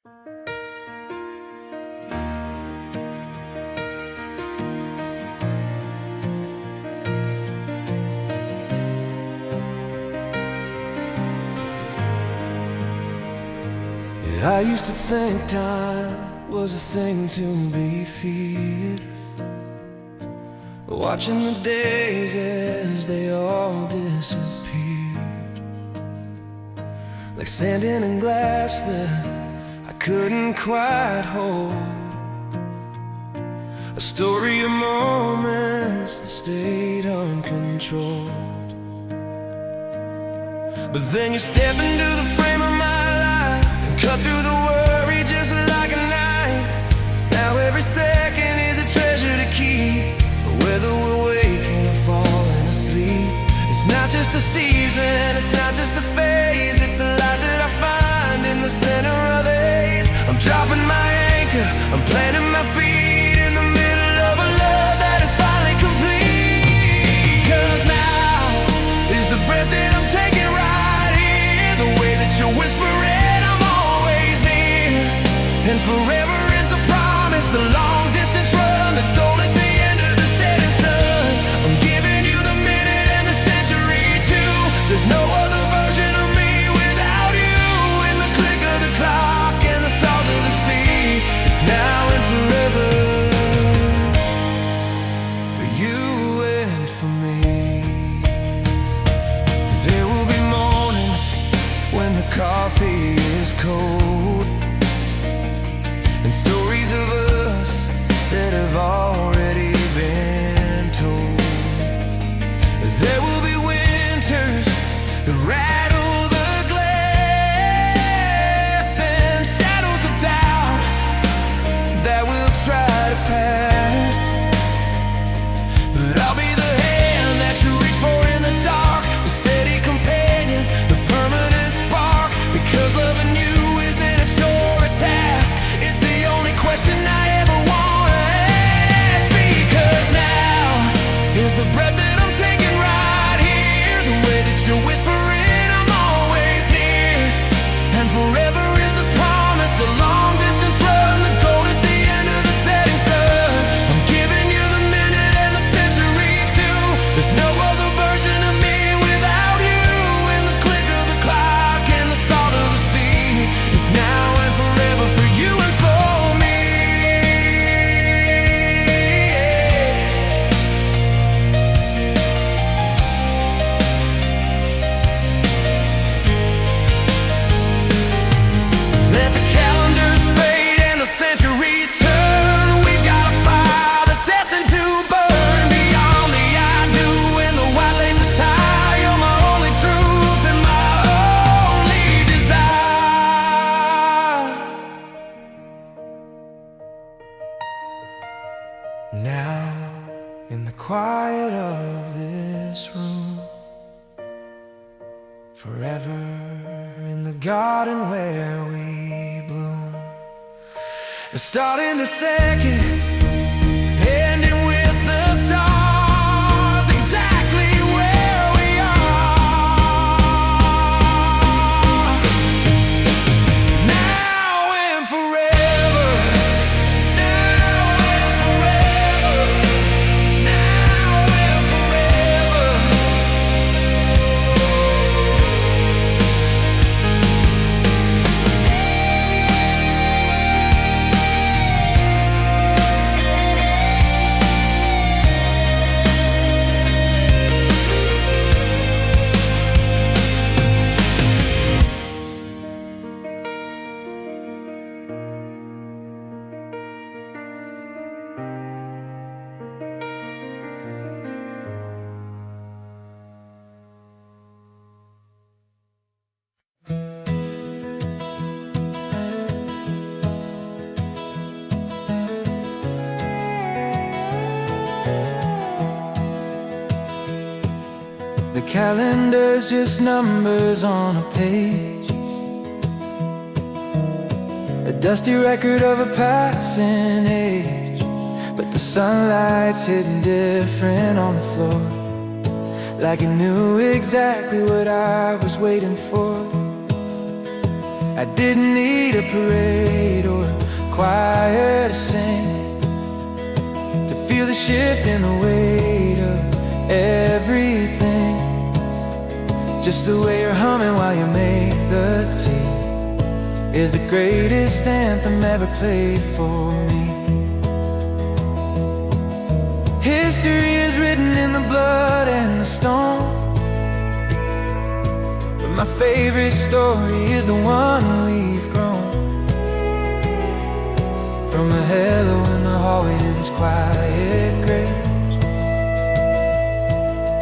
I used to think time was a thing to be feared, watching the days as they all disappeared, like sand in a glass that I couldn't quite hold, a story of moments that stayed uncontrolled. But then you step into the frame of my life and cut through the worry just like a knife. Now every second is a treasure to keep, whether we're waking or falling asleep. It's not just a season, it's not just a phase, it's the light that I find in the center of days. I'm dropping my anchor, I'm planting my feet in the middle of a love that is finally complete. 'Cause now is the breath that I'm taking right here, the way that you're whispering I'm always near, and forever is the promise, the long distance run, the goal at the end of the setting sun. I'm giving you the minute and the century too. There's no other version of me without you, in the click of the clock and the salt of the sea. It's now and forever, for you and for me. There will be mornings when the coffee is cold, and stories of us that have already been told. There will be winters that rattle the glass, and shadows of doubt that we'll try to pass. But I'll be the hand that you reach for in the dark, the steady companion, the permanent spark, because loving you isn't a chore or a task. It's the only question I ever want to ask, because now is the breath that I'm taking right here, the way that you're whispering I'm always near, and forever is the promise, the long distance run, the goal at the end of the setting sun. I'm giving you the minute and the century too. There's no other version of me without you, in the click of the clock and the salt of the sea. It's now and forever for you and for me. Let the calendars fade and the centuries turn. We've got a fire that's destined to burn beyond the I do and the white lace attire. You're my only truth and my only desire. Now, in the quiet of this room, forever in the garden where we bloom, starting the second, ending with the stars, exactly where we are. Now and forever, now and forever, now and forever. The calendar's just numbers on a page, a dusty record of a passing age. But the sunlight's hitting different on the floor, like it knew exactly what I was waiting for. I didn't need a parade or a choir to sing, to feel the shift in the weight of everything. Just the way you're humming while you make the tea is the greatest anthem ever played for me. History is written in the blood and the stone, but my favorite story is the one we've grown. From a hello in the hallway to this quiet grace,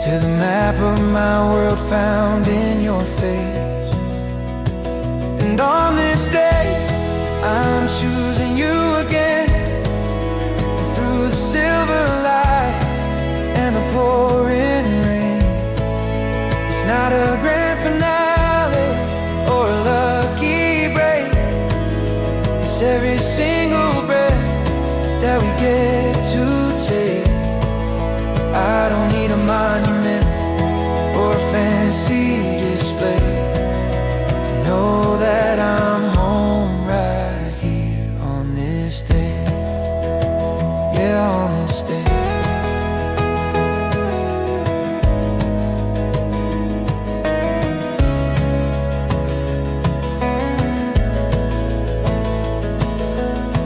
to the map of my world found in your face. And on this day, I'm choosing you again. And through the silver light and the pouring rain, it's not a grand finale or a lucky break. It's every single breath that we get to take. I don't need a monument or a fancy display to know that I'm home right here on this day. Yeah, on this day.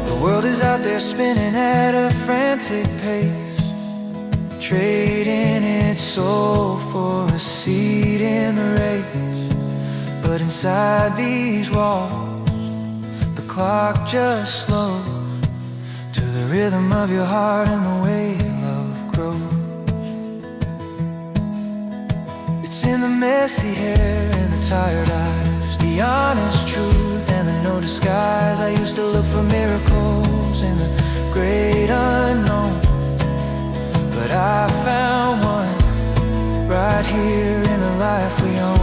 The world is out there spinning at a frantic pace, trading its soul for a seat in the race. But inside these walls, the clock just slows to the rhythm of your heart and the way love grows. It's in the messy hair and the tired eyes, the honest truth and the no disguise. I used to look for miracles in the great unknown, but I found one right here in the life we own.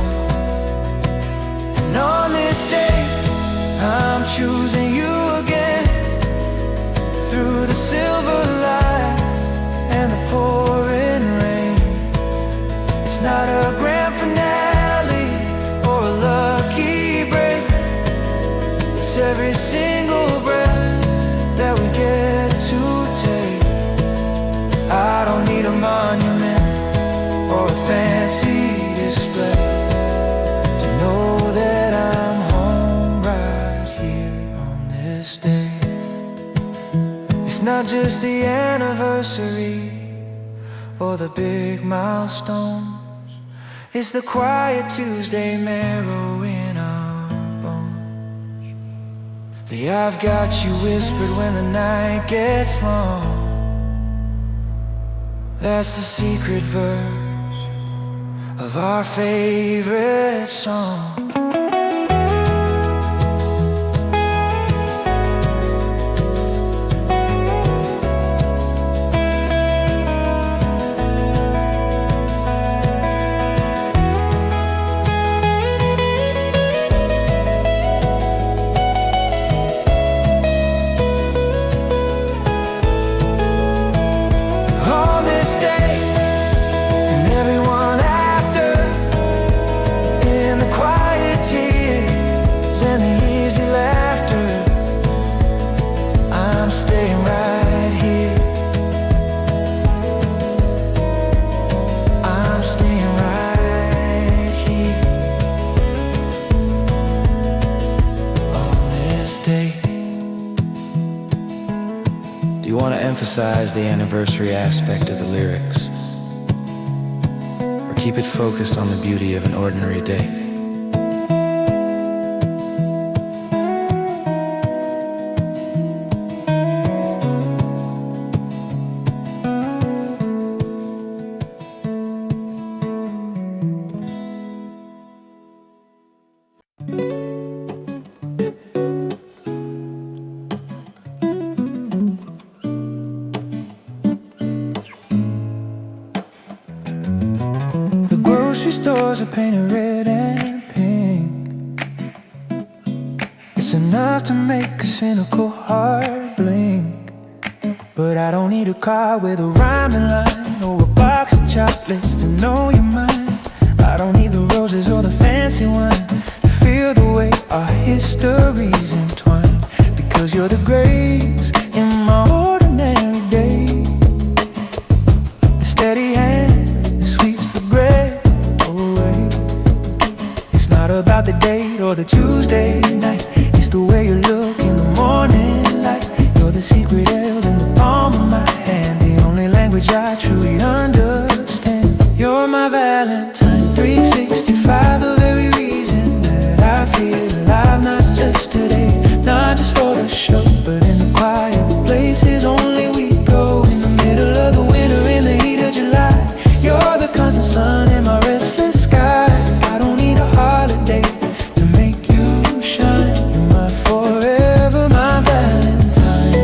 And on this day, I'm choosing you again. Through the silver light and the pouring rain, it's not a grand finale or a lucky break. It's every single breath that we get to take. I don't need a monument or a fancy display to know that I'm home right here on this day. It's not just the anniversary or the big milestones, it's the quiet Tuesday marrow in our bones. The I've got you whispered when the night gets long, that's the secret verse of our favorite song. And the easy laughter, I'm staying right here. I'm staying right here on this day. Do you want to emphasize the anniversary aspect of the lyrics, or keep it focused on the beauty of an ordinary day? Grocery stores are painted red and pink. It's enough to make a cynical heart blink. But I don't need a car with a rhyming line or a box of chocolates to know you're mine. I don't need the roses or the fancy wine to feel the weight our history's entwined. Because you're the grace in my ordinary day, the steady hand that sweeps the gray away. It's not about the date or the Tuesday night, it's the way you look in the morning light. You're the secret held in the palm of my hand, the only language I truly understand. You're my Valentine, 365, the very reason that I feel alive. Not just today, not just for the show, but in the quiet places only we go. In the middle of the winter, in the heat of July, you're the constant sun in my restless sky. I don't need a holiday to make you shine. You're my forever, my Valentine.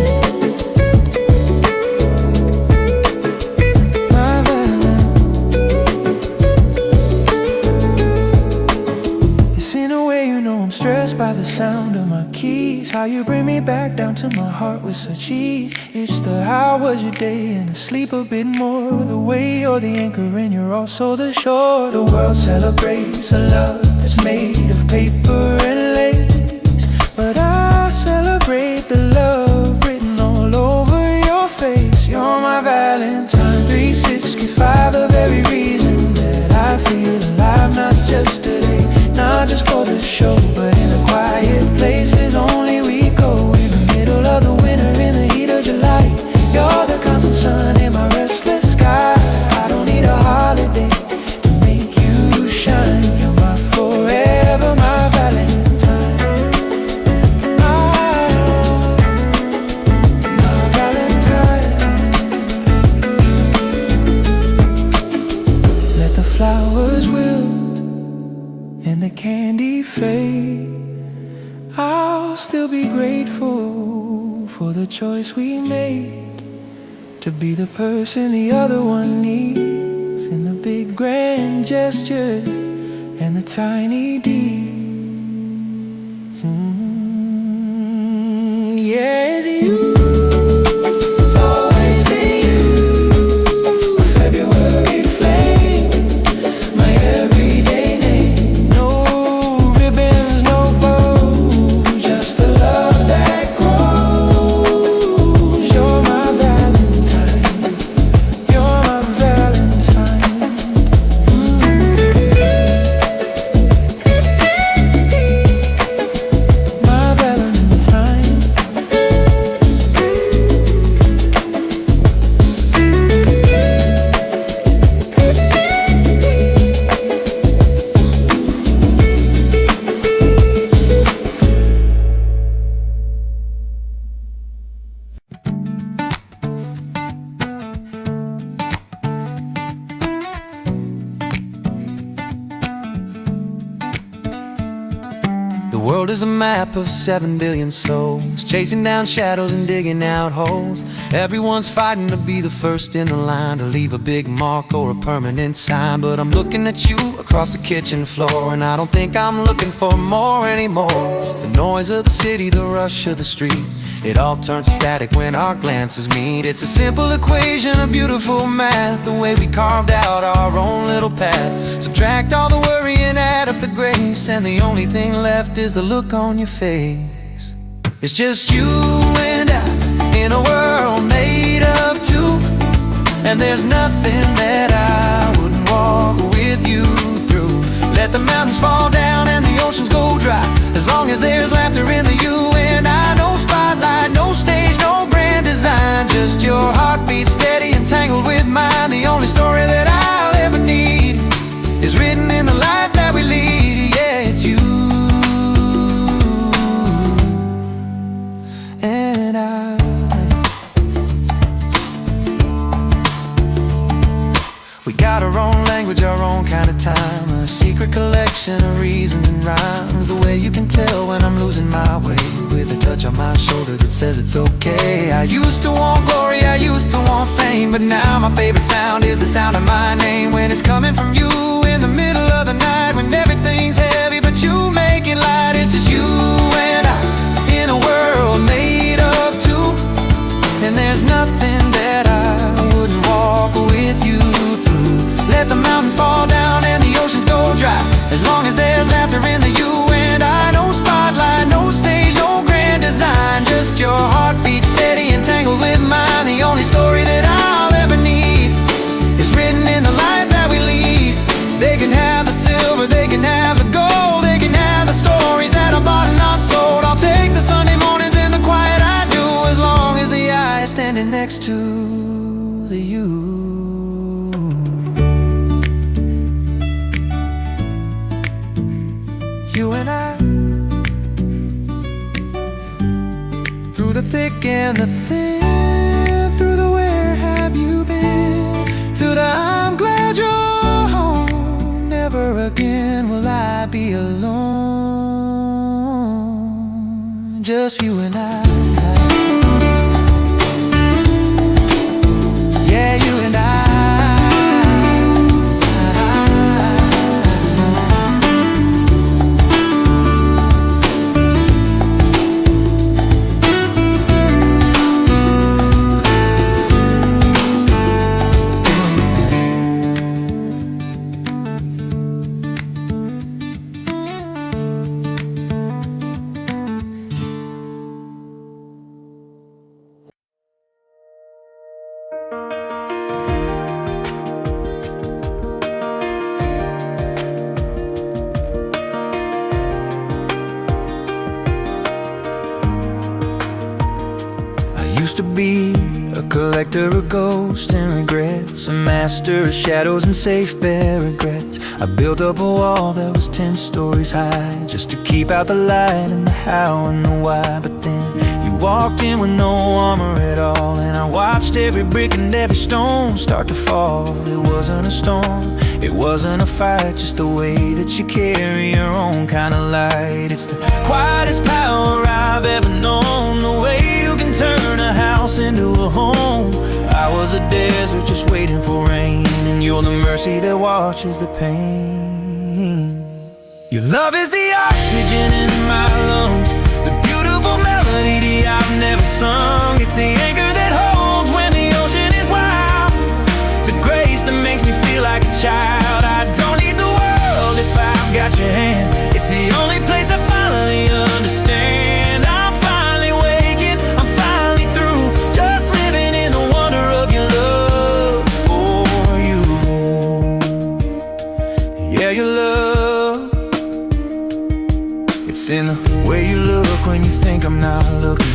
My Valentine. Yes, in a way, you know I'm stressed by the sound of my keys. How you bring me back down to my heart with such ease. It's the how was your day and the sleep a bit more. The way you're the anchor and you're also the shore. The world celebrates a love that's made of paper and lace, but I celebrate the love written all over your face. You're my Valentine, 365, the very reason that I feel alive. Not just today, not just for the show, but in the quiet places only we go. In the middle of the winter, in the heat of July, you're the constant sun in my restless sky. I don't need a holiday to make you shine. You're my forever, my Valentine. My Valentine. Let the flowers wilt and the candy fade, I'll still be grateful for the choice we made to be the person the other one needs. In the big grand gestures and the tiny deeds. Yeah, it's you. It's always been you. February flame, my everyday name. No ribbons, no bows, just the love that grows. You're my Valentine. You're my Valentine. My Valentine. The world is a map of 7 billion souls, chasing down shadows and digging out holes. Everyone's fighting to be the first in the line, to leave a big mark or a permanent sign. But I'm looking at you across the kitchen floor, and I don't think I'm looking for more anymore. The noise of the city, the rush of the street, it all turns to static when our glances meet. It's a simple equation, a beautiful math, the way we carved out our own little path. Subtract all the worry and add up the grace, and the only thing left is the look on your face. It's just you and I in a world made of two, and there's nothing that I wouldn't walk with you through. Let the mountains fall down and the oceans go dry, as long as there's laughter in the you and I. No spotlight, no stage, no grand design, just your heartbeat steady and tangled with mine. The only story that I'll ever need is written in the life that we lead. Yeah, it's you and I. We got our own language, our own kind of time, a secret collection of reasons and rhymes. The way you can tell when I'm losing my way, with a touch on my shoulder that says it's okay. I used to want glory, I used to want fame, but now my favorite sound is the sound of my name. When it's coming from you in the middle of the night, when everything's heavy but you make it light. It's just you and I in a world made of two, and there's nothing that I wouldn't walk with you through. Let the mountains fall down and the oceans go dry, as long as there's laughter in the you and I. No spot rest. Your heartbeat steady and tangled with mine. The only story that I'll ever need is written in the life that we lead. They can have the silver, they can have the gold, they can have the stories that are bought and not sold. I'll take the Sunday mornings and the quiet I do, as long as the I is standing next to the you. You and I, through the thick and the thin, through the where have you been, to the I'm glad you're home. Never again will I be alone, just you and I. Yeah, you and I. Used to be a collector of ghosts and regrets, a master of shadows and safe bear regrets. I built up a wall that was 10 stories high, just to keep out the light and the how and the why. But then you walked in with no armor at all, and I watched every brick and every stone start to fall. It wasn't a storm, it wasn't a fight, just the way that you carry your own kind of light. It's the quietest power I've ever known, the way you can turn a house into a home. I was a desert just waiting for rain, and you're the mercy that washes the pain. Your love is the oxygen in my lungs, the beautiful melody I've never sung. It's the anchor that holds when the ocean is wild, the grace that makes me feel like a child. I don't need the world if I've got your hand. It's the only place I finally understand. I'm finally waking, I'm finally through, just living in the wonder of your love for you. Yeah, your love, it's in the way you look when you think I'm not looking,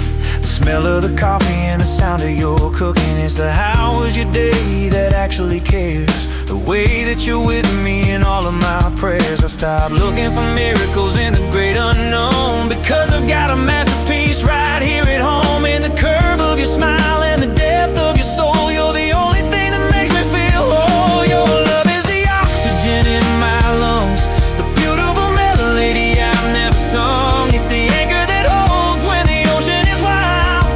the smell of the coffee and the sound of your cooking. It's the how was your day that actually cares, the way that you're with me in all of my prayers. I stopped looking for miracles in the great unknown, because I've got a masterpiece right here at home, in the curve of your smile and the depth of your soul. You're the only thing that makes me feel whole. Your love is the oxygen in my lungs, the beautiful melody I've never sung. It's the anchor that holds when the ocean is wild,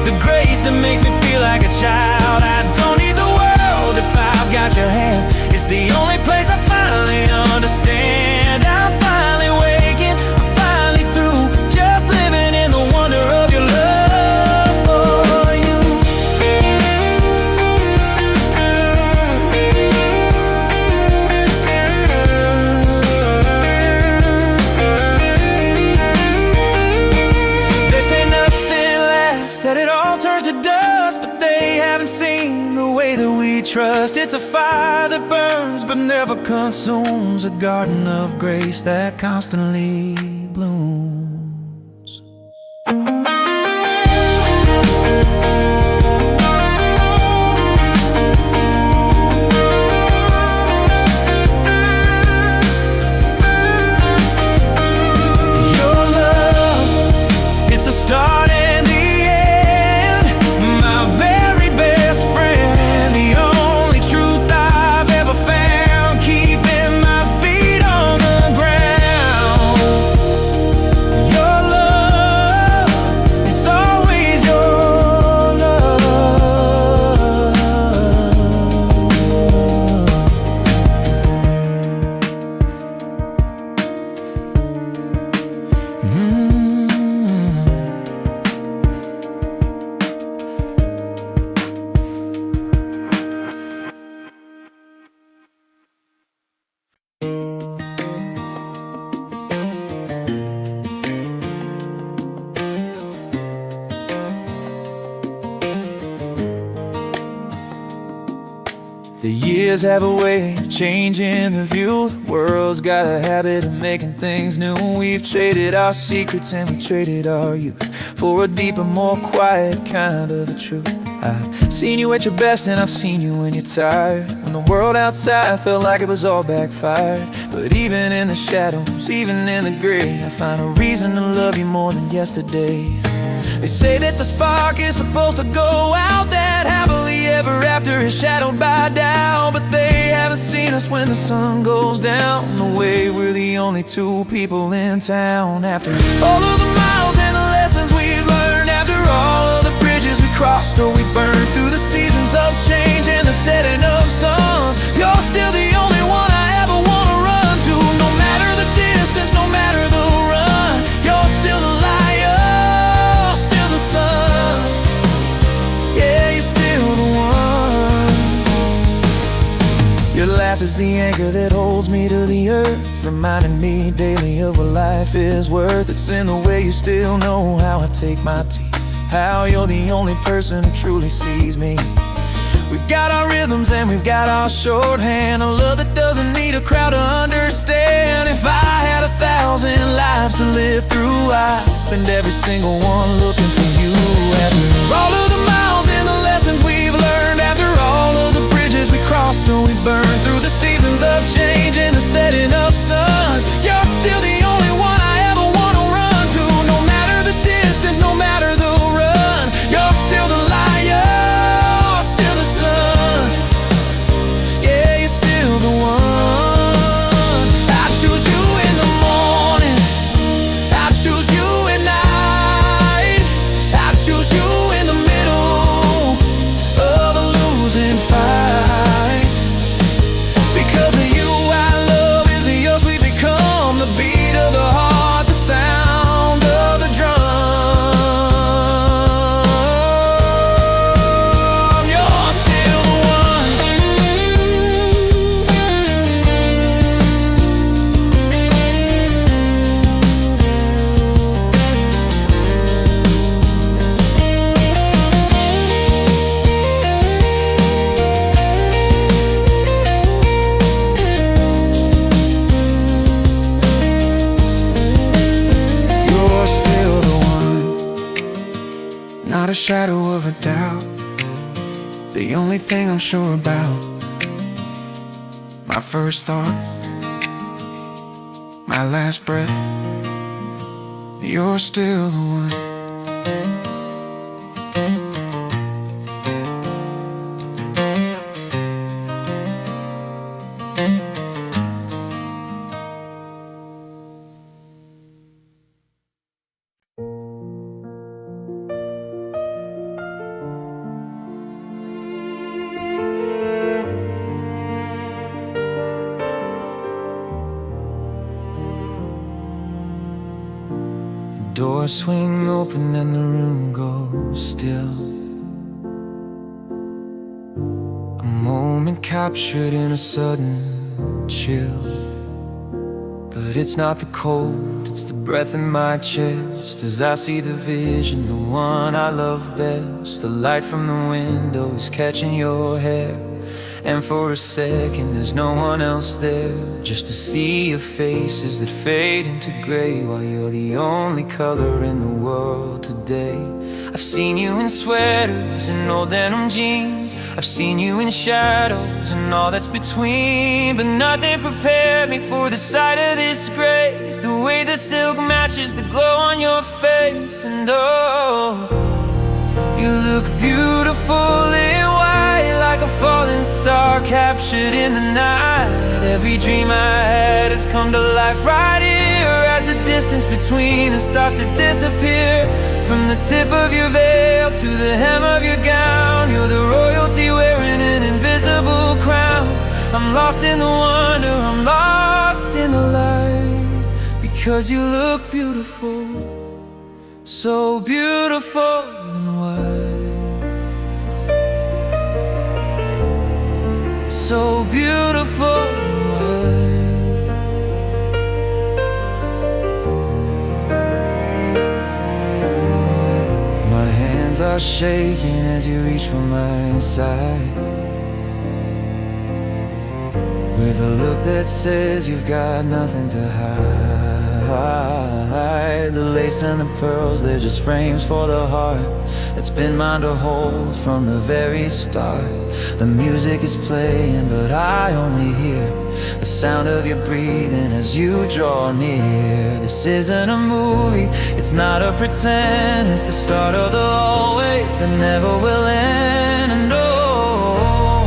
the grace that makes me feel like a child. I don't need the world if I've got your hand. It's the only place I finally understand. I'm finally waking, I'm finally through, just living in the wonder of your love for you. They say nothing lasts, that it all turns to dust, but they haven't seen the way that we trust. It's a fire that burns but never consumes, a garden of grace that constantly blooms. Your love, it's a start and the end, my very best friend, the only truth I've ever found, keeping my feet on the ground. The years have a way of changing the view. The world's got a habit of making things new. We've traded our secrets and we traded our youth for a deeper, more quiet kind of a truth. I've seen you at your best and I've seen you when you're tired, when the world outside felt like it was all backfired. But even in the shadows, even in the gray, I find a reason to love you more than yesterday. They say that the spark is supposed to go out, that happily ever after is shadowed by doubt. But they haven't seen us when the sun goes down, the way we're the only two people in town. After all of the miles and the lessons we've learned, after all of the bridges we crossed or we burned, through the seasons of change and the setting of suns, you're still the only one I ever want to run to. No matter the distance, no matter the run, you're still the light, you're still the sun. Yeah, you're still the one. Your laugh is the anchor that holds me to the earth, reminding me daily of what life is worth. It's in the way you still know how I take my tea, how you're the only person who truly sees me. We've got our rhythms and we've got our shorthand, a love that doesn't need a crowd to understand. If I had 1,000 lives to live through, I'd spend every single one looking for you. After all of the miles and the lessons we've learned, after all of the bridges we crossed or we burned, through the seasons of change and the setting of suns, you're still the only one I ever want to run to. No matter the distance, no matter the run, you're still the light, you're still the sun. Yeah, you're still the one. I choose you in the morning, I choose you at night, I choose you in the middle of a losing fight. Because of you I love is the yours we become, the beat of the heart, the sound of the drum. You're still the one. You're still the one, not a shadow of a doubt. The only thing I'm sure about, my first thought, my last breath, you're still the one. Doors swing open and the room goes still. A moment captured in a sudden chill. But it's not the cold, it's the breath in my chest, as I see the vision, the one I love best. The light from the window is catching your hair, and for a second there's no one else there, just to see your faces that fade into gray, while you're the only color in the world today. I've seen you in sweaters and old denim jeans, I've seen you in shadows and all that's between, but nothing prepared me for the sight of this grace, the way the silk matches the glow on your face. And oh, you look beautiful in white, like a falling star captured in the night. Every dream I had has come to life right here, as the distance between us starts to disappear. From the tip of your veil to the hem of your gown, you're the royalty wearing an invisible crown. I'm lost in the wonder, I'm lost in the light, because you look beautiful, so beautiful in white, so beautiful in white. My hands are shaking as you reach for my side. with a look that says you've got nothing to hide. The lace and the pearls, they're just frames for the heart that's been mine to hold from the very start. The music is playing, but I only hear the sound of your breathing as you draw near. This isn't a movie, it's not a pretend. It's the start of the always that never will end. And oh,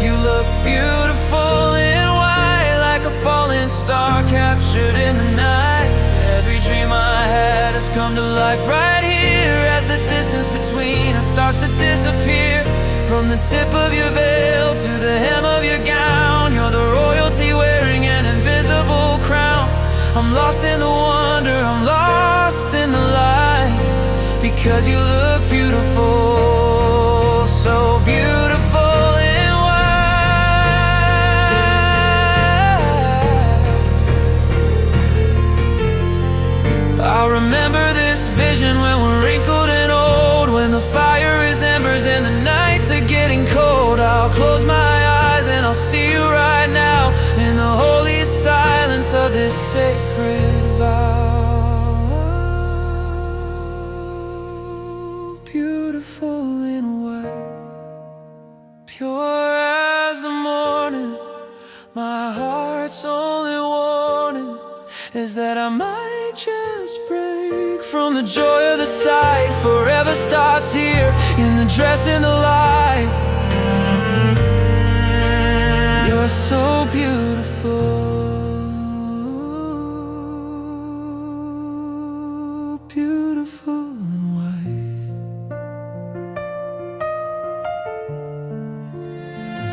you look beautiful in white, like a falling star captured in the night. Every dream I had has come to life right here, as the distance between us starts to disappear. From the tip of your veil to the hem of your gown, you're the royalty wearing an invisible crown. I'm lost in the wonder, I'm lost in the light, because you look beautiful, so beautiful in white. I remember this vision when we're wrinkled and old, when the fire is embers and the nights are getting cold. I'll close my eyes and I'll see you right now, in the holy silence of this sacred vow. Beautiful in white, pure as the morning. My heart's only warning is that I might just break from the joy of the sight. Forever starts here, in the dress and the light. You're so beautiful, beautiful in white,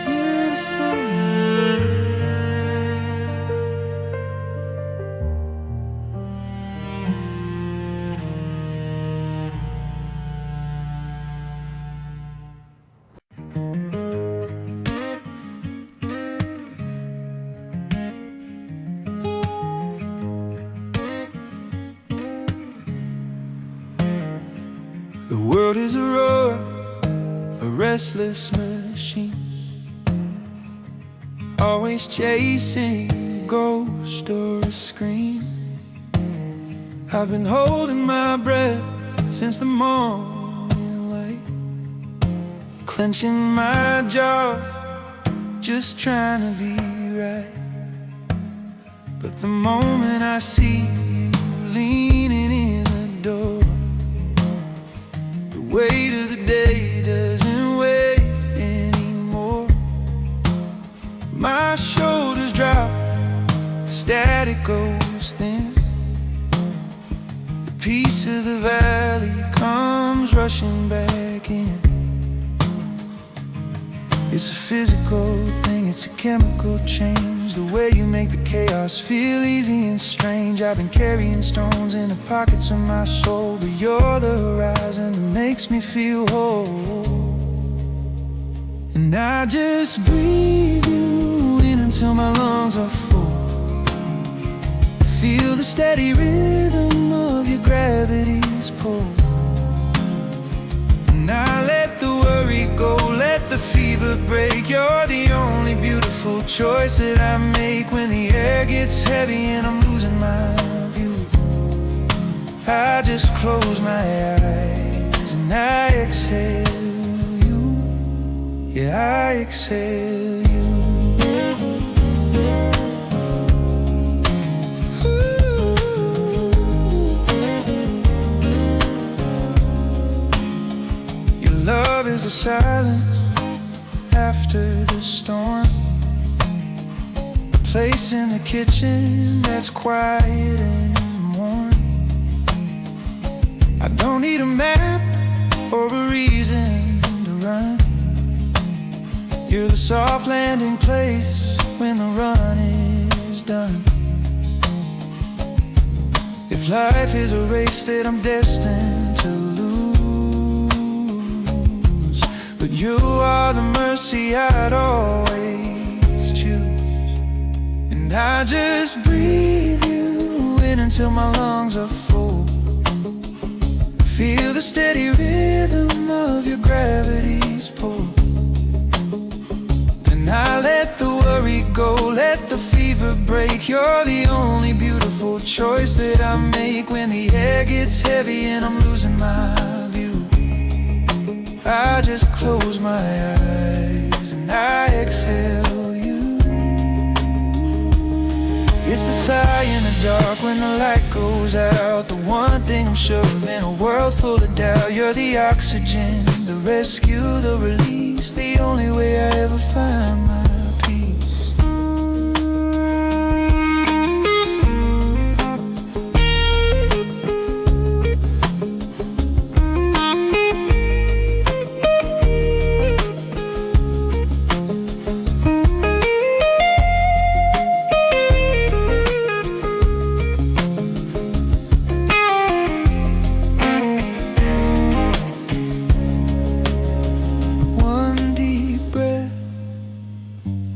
beautiful. The world is a roar, a restless machine, always chasing a ghost or a scream. I've been holding my breath since the morning light, clenching my jaw, just trying to be right. But the moment I see you leaning in the door, the weight of the day doesn't weigh anymore. My shoulders drop, the static goes thin. The peace of the valley comes rushing back in. It's a physical thing, it's a chemical change, the way you make the chaos feel easy and strange. I've been carrying stones in the pockets of my soul, but you're the horizon that makes me feel whole. And I just breathe you in until my lungs are full. Feel the steady rhythm of your gravity's pull. And I let the worry go, let the fever break. You're the only beautiful choice that I make when the air gets heavy and I'm losing my view. I just close my eyes and I exhale you. Yeah, I exhale you. Love is a silence after the storm, a place in the kitchen that's quiet and warm. I don't need a map or a reason to run. You're the soft landing place when the run is done. If life is a race that I'm destined to lose, but you are the mercy I'd always choose. And I just breathe you in until my lungs are full. Feel the steady rhythm of your gravity's pull. And I let the worry worry go, let the fever break. You're the only beautiful choice that I make. When the air gets heavy and I'm losing my view, I just close my eyes and I exhale you. It's the sigh in the dark when the light goes out. The one thing I'm sure of in a world full of doubt. You're the oxygen, the rescue, the release, the only way I ever find my peace.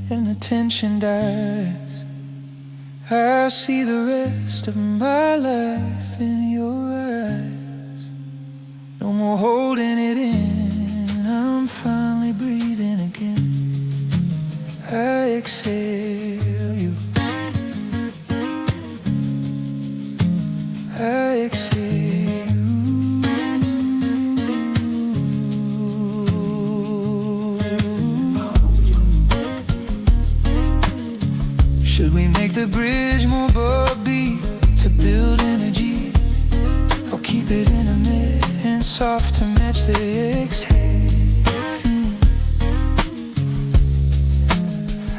And the tension dies. I see the rest of my life in your eyes. No more holding it in, I'm finally breathing again. I exhale you, I exhale you. Should we make the bridge more bubbly to build energy, or keep it intimate and soft to match the exhale?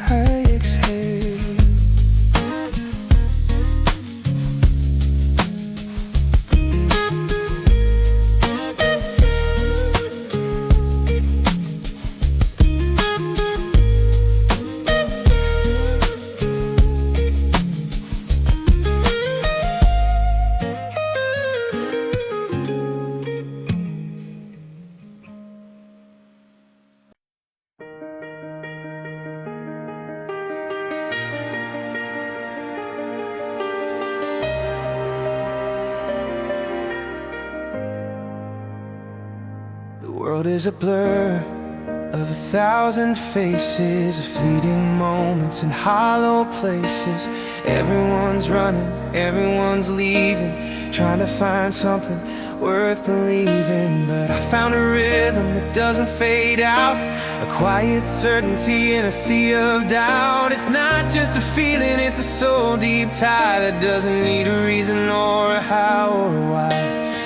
I exhale. The world is a blur of 1,000 faces, of fleeting moments in hollow places. Everyone's running, everyone's leaving, trying to find something worth believing. But I found a rhythm that doesn't fade out, a quiet certainty in a sea of doubt. It's not just a feeling, it's a soul deep tie that doesn't need a reason or a how or a why.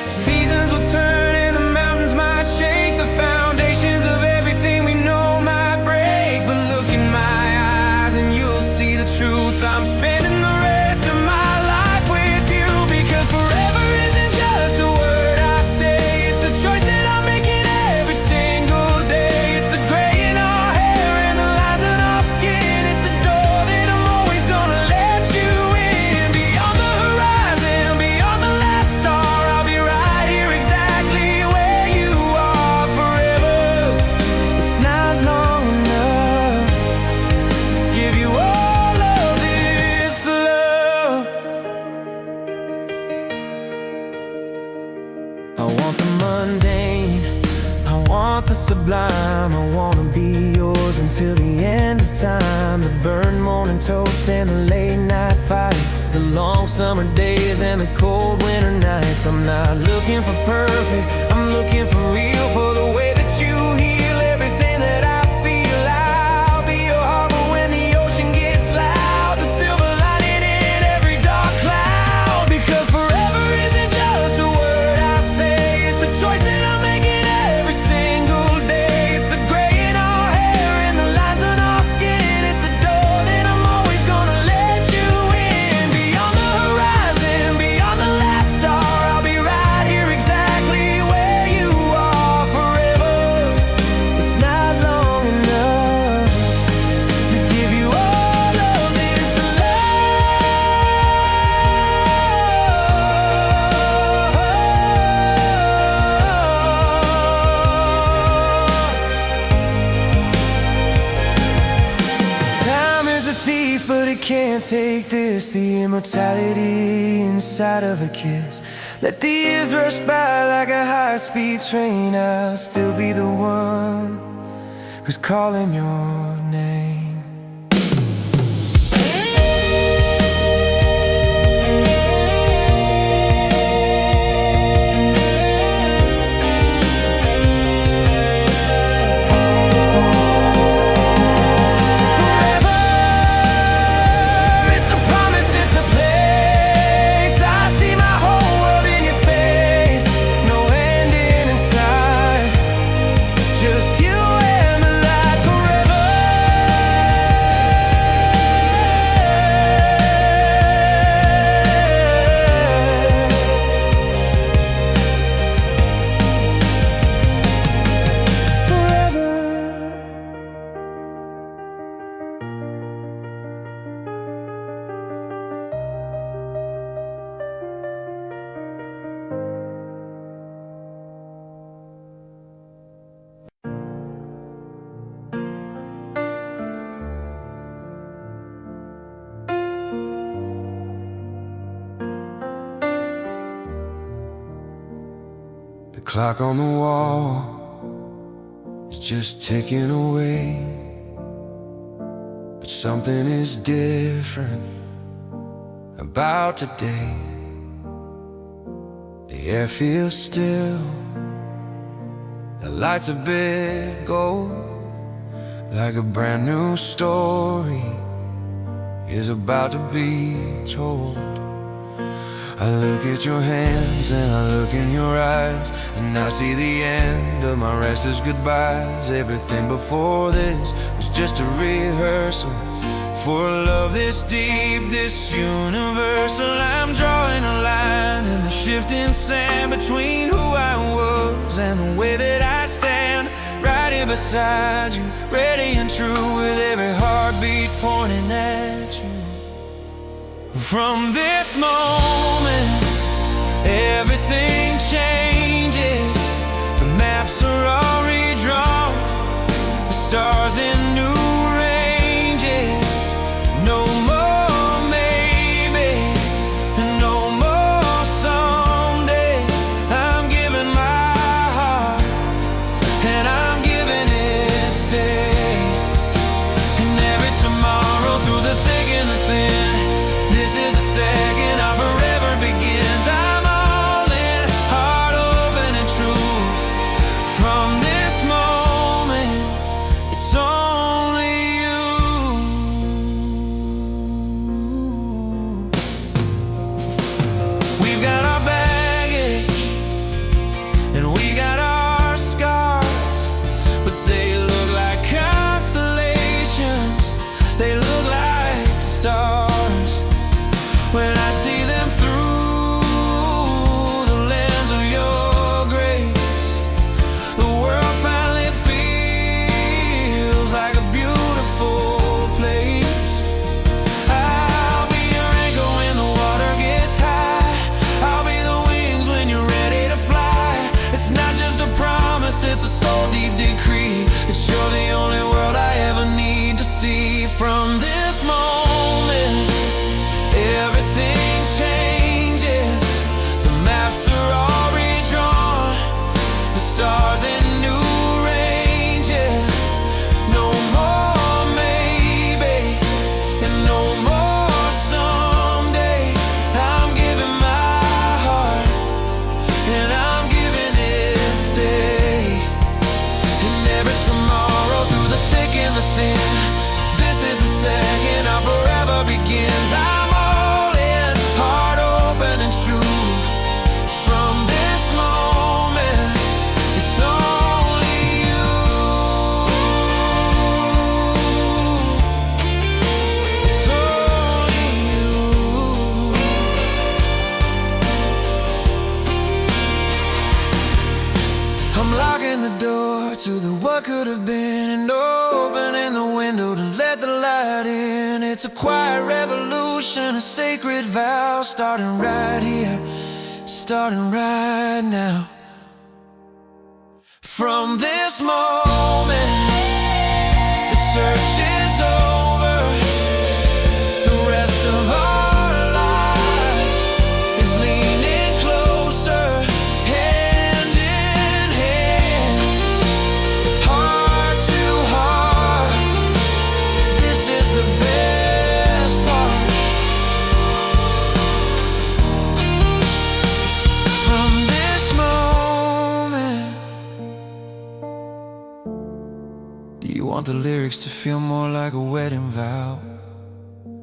Seasons will turn and the mountains might shake, the foundations of everything we know might break. But look in my eyes and you'll see the truth. I'm spending the rest of my life with you, because forever isn't just a word I say. It's a choice that I'm making every single day. It's the gray in our hair and the lines in our skin. It's the door that I'm always gonna let you in. Beyond the horizon, beyond the last star, I'll be right here exactly where you are forever. It's not long enough to give you all of this love. I want the mundane, I want the sublime. I wanna be yours until the end of time. The burned morning toast and the late night fights, the long summer days and the cold winter nights. I'm not looking for perfect, I'm looking for real, for the way that you heal everything that I feel. I'll be your harbor when the ocean gets loud, the silver lining in every dark cloud. Because forever isn't just a word I say. It's the choice that I'm making every single day. It's the gray in our hair and the lines on our skin. It's the door that I'm always gonna let you in. Beyond the horizon, beyond the last star, I'll be right here exactly where you are forever. It's not long enough to give you all of this love. Time is a thief, but it can't take this. The immortality inside of a kiss. Let the years rush by like a high-speed train. I'll still be the one who's calling your name. clock on the wall is just ticking away, but something is different about today. The air feels still, the lights a bit gold, like a brand new story is about to be told. I look at your hands and I look in your eyes, and I see the end of my restless goodbyes. Everything before this was just a rehearsal for a love this deep, this universal. I'm drawing a line in the shifting sand between who I was and the way that I stand, right here beside you, ready and true, with every heartbeat pointing at you. From this moment, everything changes. The maps are all redrawn, the stars in new ranges. No more maybe, no more someday. I'm giving my heart, and I'm giving it stay. And every tomorrow, through the thick and the thin, this is the second our forever begins. I'm all in, heart open and true. From this moment, it's only you. We've got our baggage and we got our scars, but they look like constellations, they look like stars. When I see them through the lens of your grace, the world finally feels like a beautiful place. I'll be your anchor when the water gets high, I'll be the wings when you're ready to fly. It's not just a promise, it's a soul deep decree. It's you're the only world I ever need to see. From this moment, everything changes. The maps are all redrawn, the stars in new ranges. No more maybe, and no more someday. I'm giving my heart, and I'm giving it stay. And every tomorrow, through the thick and the thin, this is the second our forever begins. I'm all in, heart open and true. From this moment, it's only you. It's only you. I'm locking the door to the what could have been, and opening the window to let the light in. It's a quiet revolution, a sacred vow, starting right here, starting right now. From this moment, the search is over. The rest of our lives is leaning closer, hand in hand, heart to heart. This is the best part. From this moment, do you want the lyrics to feel more like a wedding vow?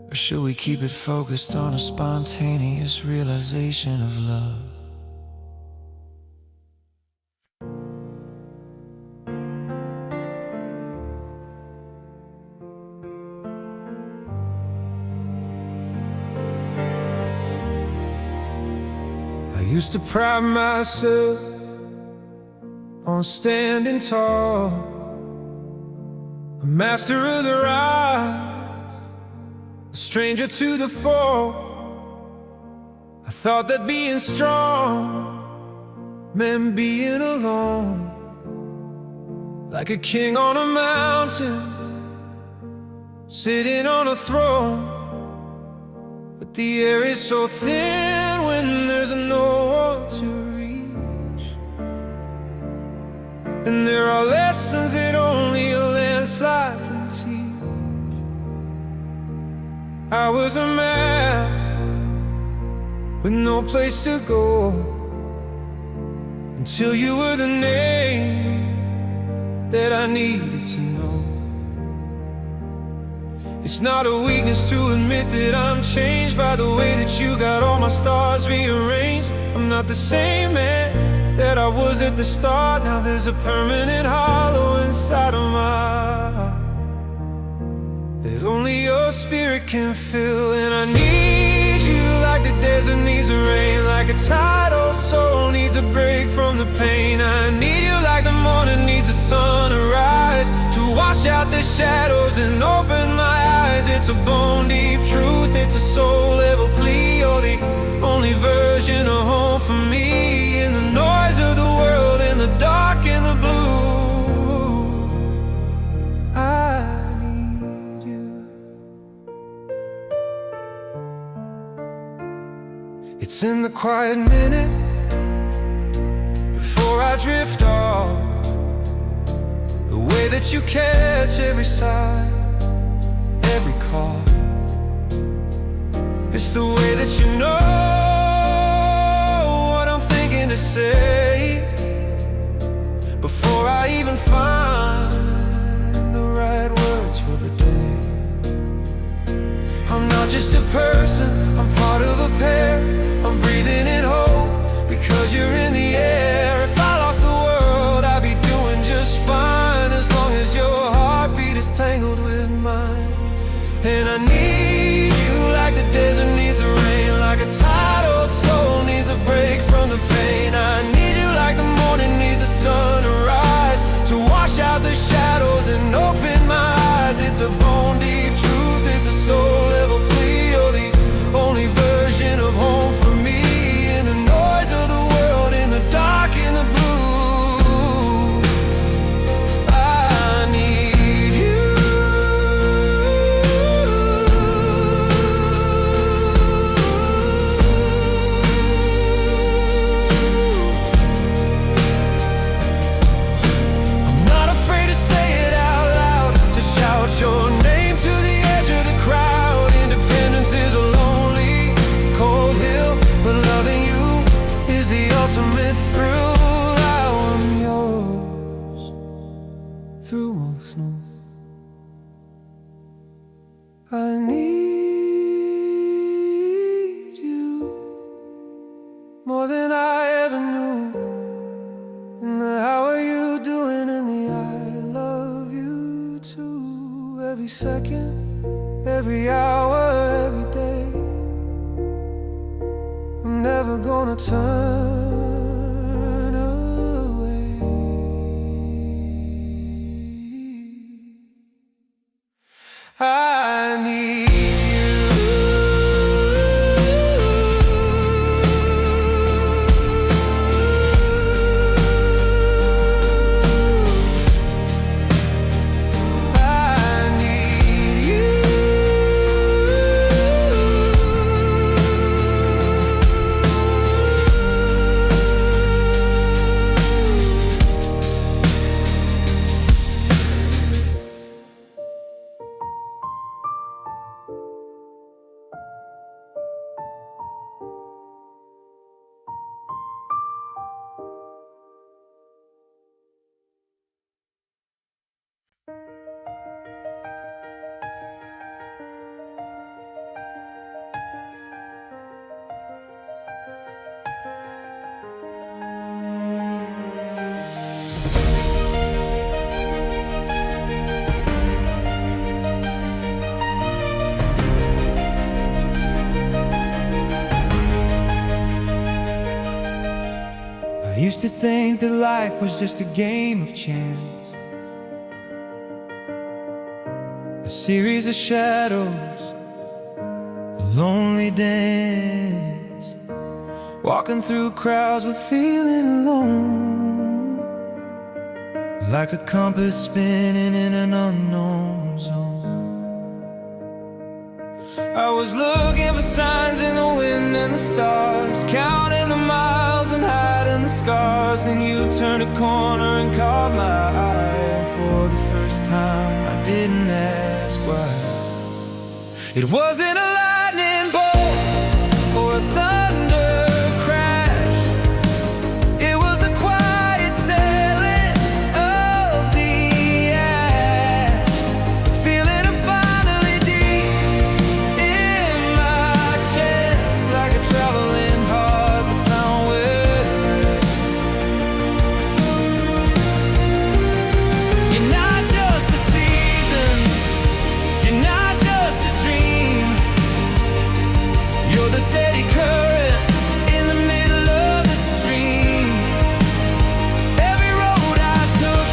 Or should we keep it focused on a spontaneous realization of love? I used to pride myself on standing tall, a master of the rise, a stranger to the fall. I thought that being strong meant being alone, like a king on a mountain, sitting on a throne. But the air is so thin when there's no one to reach. And there are lessons that only a landslide can teach. I was a man with no place to go, until you were the name that I needed to know. It's not a weakness to admit that I'm changed by the way that you got all my stars rearranged. I'm not the same man that I was at the start. Now there's a permanent hollow inside of my heart that only your spirit can fill. And I need you like the desert needs the rain, like a tidal soul needs a break from the pain. I need you like the morning needs the sun to rise, to wash out the shadows and open my eyes. It's a bone deep truth, it's a soul level plea. You're the only version of home for me, in the noise of the world, in the dark, in the blue. I need you. It's in the quiet minute before I drift off, the way that you catch every sigh, every call. It's the way that you know what I'm thinking to say before I even find the right words for the day. I'm not just a person, I'm part of a pair. I'm breathing in hope because you're in the air. If I lost the world, I'd be doing just fine, as long as your heartbeat is tangled with mine. And I need you like the desert needs the rain, like a tidal soul needs a break from the pain. I need you like the morning needs the sun to rise, to wash out the shadows and open my eyes. It's a bone deep truth, it's a soul level plea. You're the only version of home for me, in the noise of the world, in the dark, in the blue. I need you. I'm not afraid to say it out loud, to shout your name to the edge of the crowd. Independence is a lonely, cold hill, but loving you is the ultimate thrill. I'm yours through most snow. I need you more than I ever knew. And the how are you doing, and the I love you too. Every second, every hour, every day, I'm never gonna turn away. I need I used to think that life was just a game of chance, a series of shadows, a lonely dance, walking through crowds but feeling alone, like a compass spinning in an unknown zone. I was looking for signs in the wind and the stars, counting the miles and hiding the skies. scars. Then you turned a corner and caught my eye, and for the first time I didn't ask why. It wasn't a lightning bolt or a thunder crash. It was the quiet settling of the ash, the feeling of finally deep in my chest, like a traveling heart that found where to rest. You're not just a season, you're not just a dream. You're the steady current in the middle of the stream. Every road I took,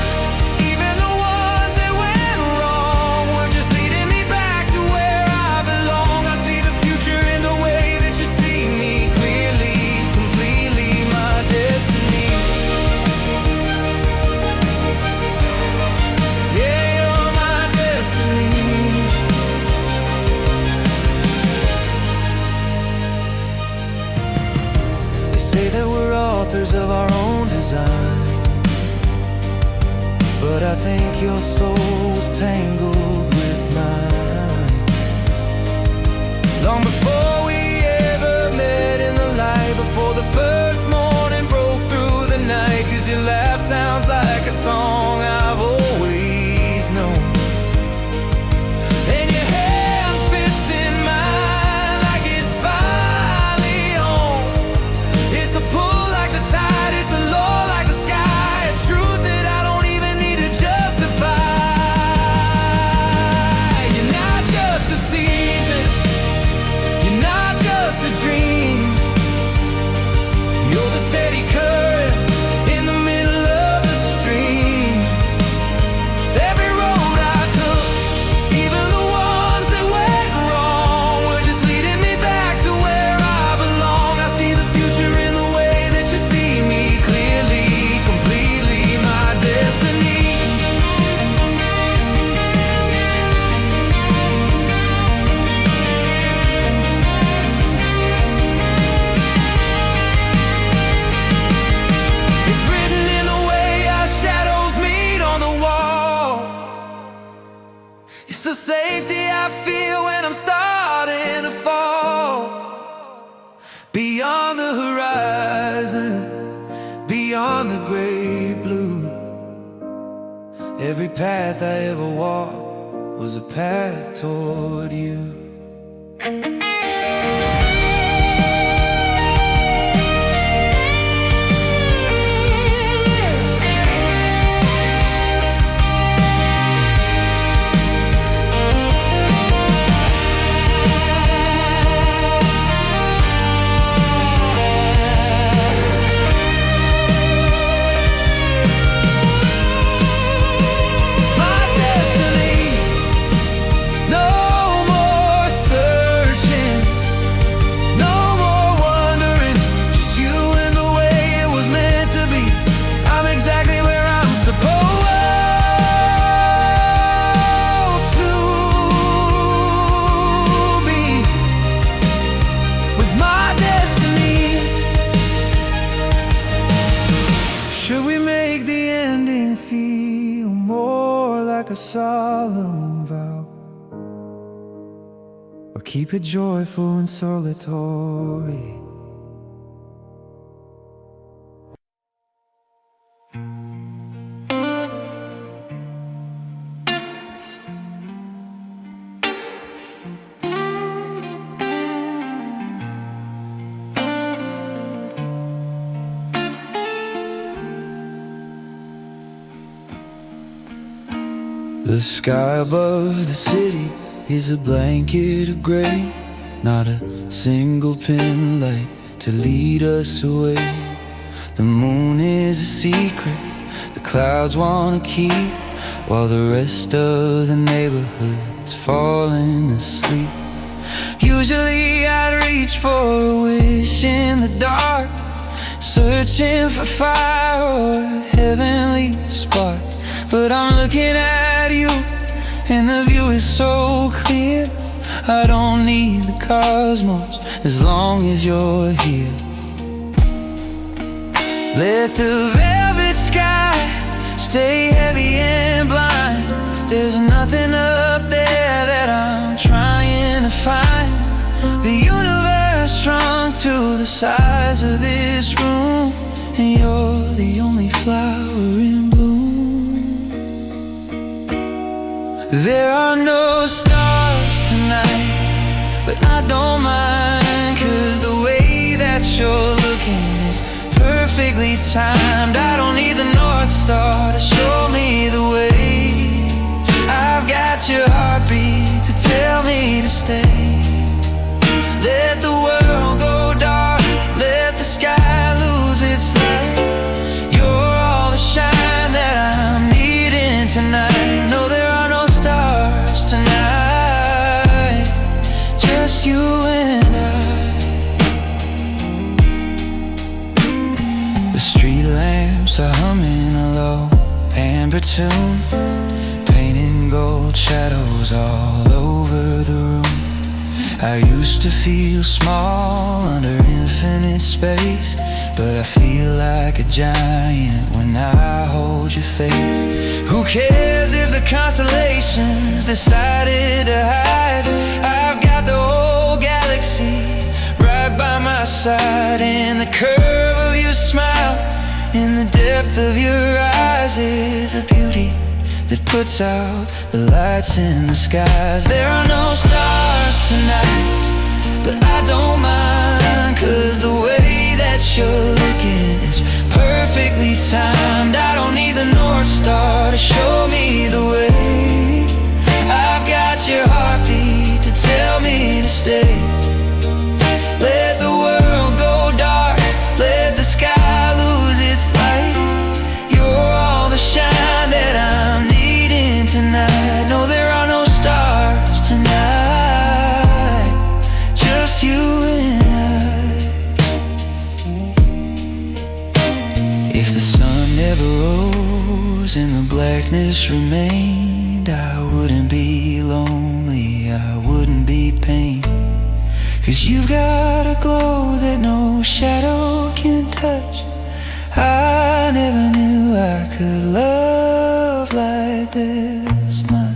even the ones that went wrong, were just leading me back to where I belong. I see the future in the way that you see me clearly, completely my destiny. Yeah, you're my destiny. They say that we're authors of our own design, but I think your soul's tangled with mine. Long before we ever met in the light, before the first morning broke through the night, 'cause your laugh sounds like a song I've always known. And your hand fits in mine like it's finally on. It's a pull like the tide, it's a low like the sky, a truth that I don't even need to justify. You're not just a season, you're not just a dream. You're the steady current in the middle of the stream. Every road I took, even the ones that went wrong, were just leading me back to where I belong. I see the future in the way that you see me clearly, completely my destiny. It's written in the way our shadows meet on the wall. It's the safety I feel when I'm starting to fall. Beyond the horizon, beyond the great blue, every path I ever walked was a path toward you. My destiny, no more searching, no more wondering, just you and the way it was meant to be. I'm exactly where I'm supposed to be with my destiny. Should we make the ending feel more like a solemn vow, or keep it joyful and solitary? The sky above the city is a blanket of gray, not a single pin light to lead us away. The moon is a secret the clouds wanna keep, while the rest of the neighborhood's falling asleep. Usually I'd reach for a wish in the dark, searching for fire or a heavenly spark. But I'm looking at you, and the view is so clear. I don't need the cosmos as long as you're here. Let the velvet sky stay heavy and blind. There's nothing up there that I'm trying to find. The universe shrunk to the size of this room, and you're the only flower in bloom. There are no stars tonight, but I don't mind, 'cause the way that you're looking is perfectly timed. I don't need the North Star to show me the way. I've got your heartbeat to tell me to stay. Let the world go dark, let the sky lose its light. You're all the shine that I'm needing tonight. No, there are no stars tonight, just you and I. The street lamps are humming a low amber tune, painting gold shadows all over the room. I used to feel small under infinite space, but I feel like a giant when I hold your face. Who cares if the constellations decided to hide? I've got the whole galaxy right by my side. In the curve of your smile, in the depth of your eyes, is a beauty that puts out the lights in the skies. There are no stars tonight, but I don't mind, 'cause the way that you're looking is perfectly timed. I don't need the North Star to show me the way. I've got your heartbeat to tell me to stay. Let the world go dark, let the sky lose its light. You're all the shine that I'm needing tonight. No, there are no stars tonight, just you and I. If the sun never rose and the blackness remained, I wouldn't be lonely, I wouldn't be pain. 'Cause you've got a glow that no shadow can touch. I never knew I could love like this much.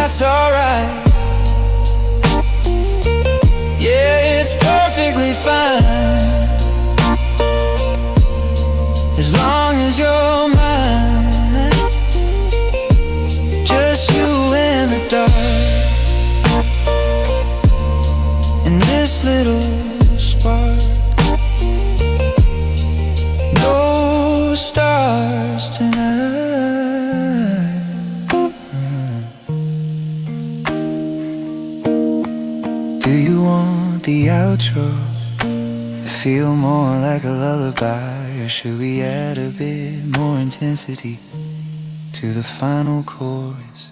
That's alright. Yeah, it's perfectly fine, as long as you're mine. Just you in the dark, and this little spark. No stars tonight. Do you want the outro to feel more like a lullaby, or should we add a bit more intensity to the final chorus?